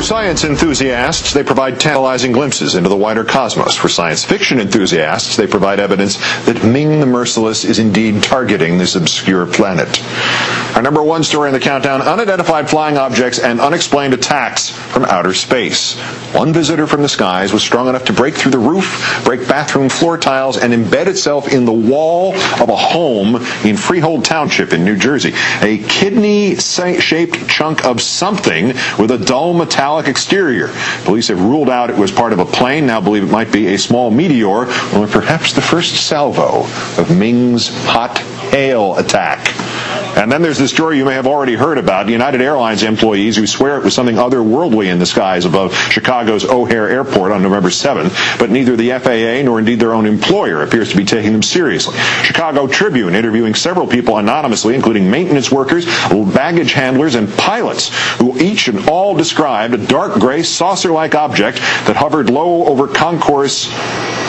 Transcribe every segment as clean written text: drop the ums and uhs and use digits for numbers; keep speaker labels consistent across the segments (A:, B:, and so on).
A: science enthusiasts, they provide tantalizing glimpses into the wider cosmos. For science fiction enthusiasts, they provide evidence that Ming the Merciless is indeed targeting this obscure planet. Our number one story in the countdown: unidentified flying objects and unexplained attacks from outer space. One visitor from the skies was strong enough to break through the roof, break bathroom floor tiles, and embed itself in the wall of a home in Freehold Township in New Jersey. A kidney-shaped chunk of something with a dull metallic exterior. Police have ruled out it was part of a plane, now believe it might be a small meteor, or perhaps the first salvo of Ming's hot hail attack. And then there's this story you may have already heard about: United Airlines employees who swear it was something otherworldly in the skies above Chicago's O'Hare Airport on November 7th, but neither the FAA nor indeed their own employer appears to be taking them seriously. Chicago Tribune interviewing several people anonymously, including maintenance workers, baggage handlers, and pilots, who each and all described a dark gray saucer-like object that hovered low over Concourse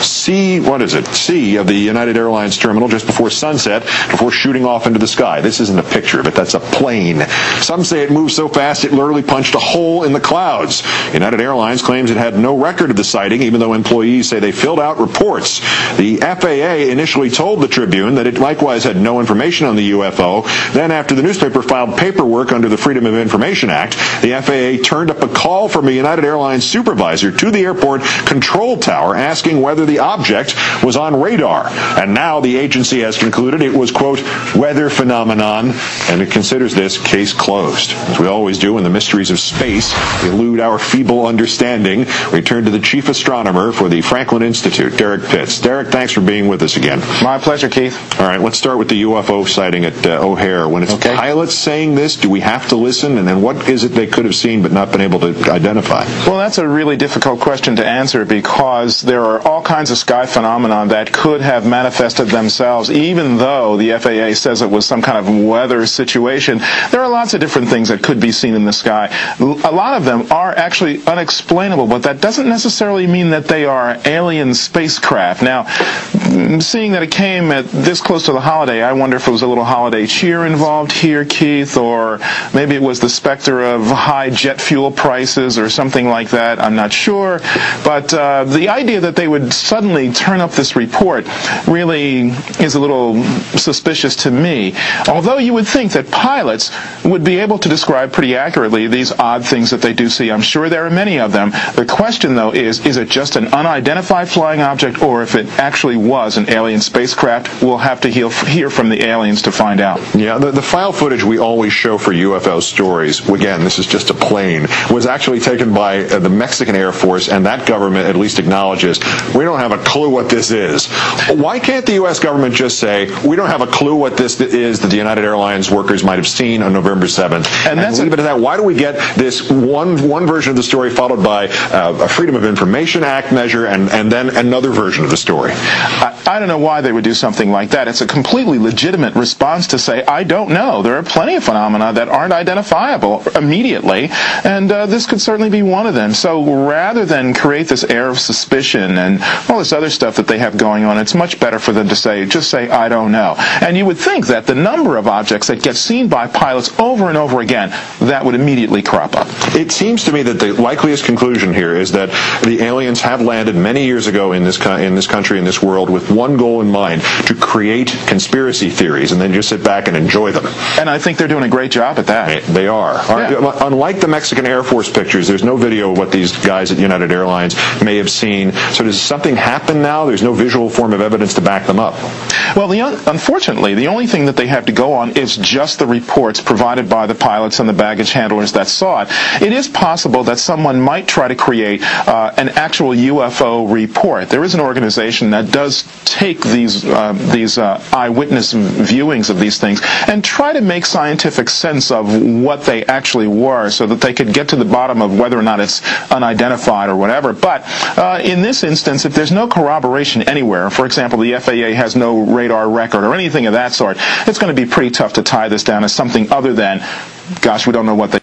A: C of the United Airlines terminal just before sunset, before shooting off into the sky. This isn't a picture of it, that's a plane. Some say it moved so fast it literally punched a hole in the clouds. United Airlines claims it had no record of the sighting, even though employees say they filled out reports. The FAA initially told the Tribune that it likewise had no information on the UFO. Then, after the newspaper filed paperwork under the Freedom of Information Act, the FAA turned up a call from a United Airlines supervisor to the airport control tower asking whether the object was on radar. And now the agency has concluded it was, quote, weather phenomenon, and it considers this case closed. As we always do when the mysteries of space elude our feeble understanding, we turn to the chief astronomer for the Franklin Institute, Derek Pitts. Derek, thanks for being with us again.
B: My pleasure, Keith.
A: All right, let's start with the UFO sighting at O'Hare. When it's pilots saying this, do we have to listen? And then what is it they could have seen but not been able to identify?
B: Well, that's a really difficult question to answer, because there are all kinds of sky phenomena that could have manifested themselves, even though the FAA says it was some kind of weather situation. There are lots of different things that could be seen in the sky. A lot of them are actually unexplainable, but that doesn't necessarily mean that they are alien spacecraft. Now, seeing that it came at this close to the holiday, I wonder if it was a little holiday cheer involved here, Keith, or maybe it was the specter of high jet fuel prices or something like that. I'm not sure. But the idea that they would suddenly turn up this report really is a little suspicious to me. Although you would think that pilots would be able to describe pretty accurately these odd things that they do see. I'm sure there are many of them. The question, though, is it just an unidentified flying object, or if it actually was an alien spacecraft? We'll have to hear from the aliens to find out.
A: Yeah, the file footage we always show for UFO stories, again, this is just a plane, was actually taken by the Mexican Air Force, and that government at least acknowledges, we don't have a clue what this is. Why can't the U.S. government just say, we don't have a clue what this is that the United Airlines workers might have seen on November 7th, and leave it at that? Why do we get this one version of the story followed by a Freedom of Information Act measure and then another version of the story?
B: I don't know why they would do something like that. It's a completely legitimate response to say, I don't know. There are plenty of phenomena that aren't identifiable immediately, and this could certainly be one of them. So rather than create this air of suspicion and all this other stuff that they have going on, it's much better for them to just say, I don't know. And you would think that the number of objects that get seen by pilots over and over again, that would immediately crop up.
A: It seems to me that the likeliest conclusion here is that the aliens have landed many years ago in this country, in this world, with one goal in mind: to create conspiracy theories and then just sit back and enjoy them.
B: And I think they're doing a great job at that.
A: They are. Yeah. Unlike the Mexican Air Force pictures, there's no video of what these guys at United Airlines may have seen. So does something happen now? There's no visual form of evidence to back them up.
B: Well, unfortunately, the only thing that they have to go on is just the reports provided by the pilots and the baggage handlers that saw it. It is possible that someone might try to create an actual UFO report. There is an organization that does take these eyewitness viewings of these things and try to make scientific sense of what they actually were, so that they could get to the bottom of whether or not it's unidentified or whatever. But in this instance, if there's no corroboration anywhere, for example, the FAA has no radar record or anything of that sort, it's going to be pretty tough to tie this down as something other than, gosh, we don't know what they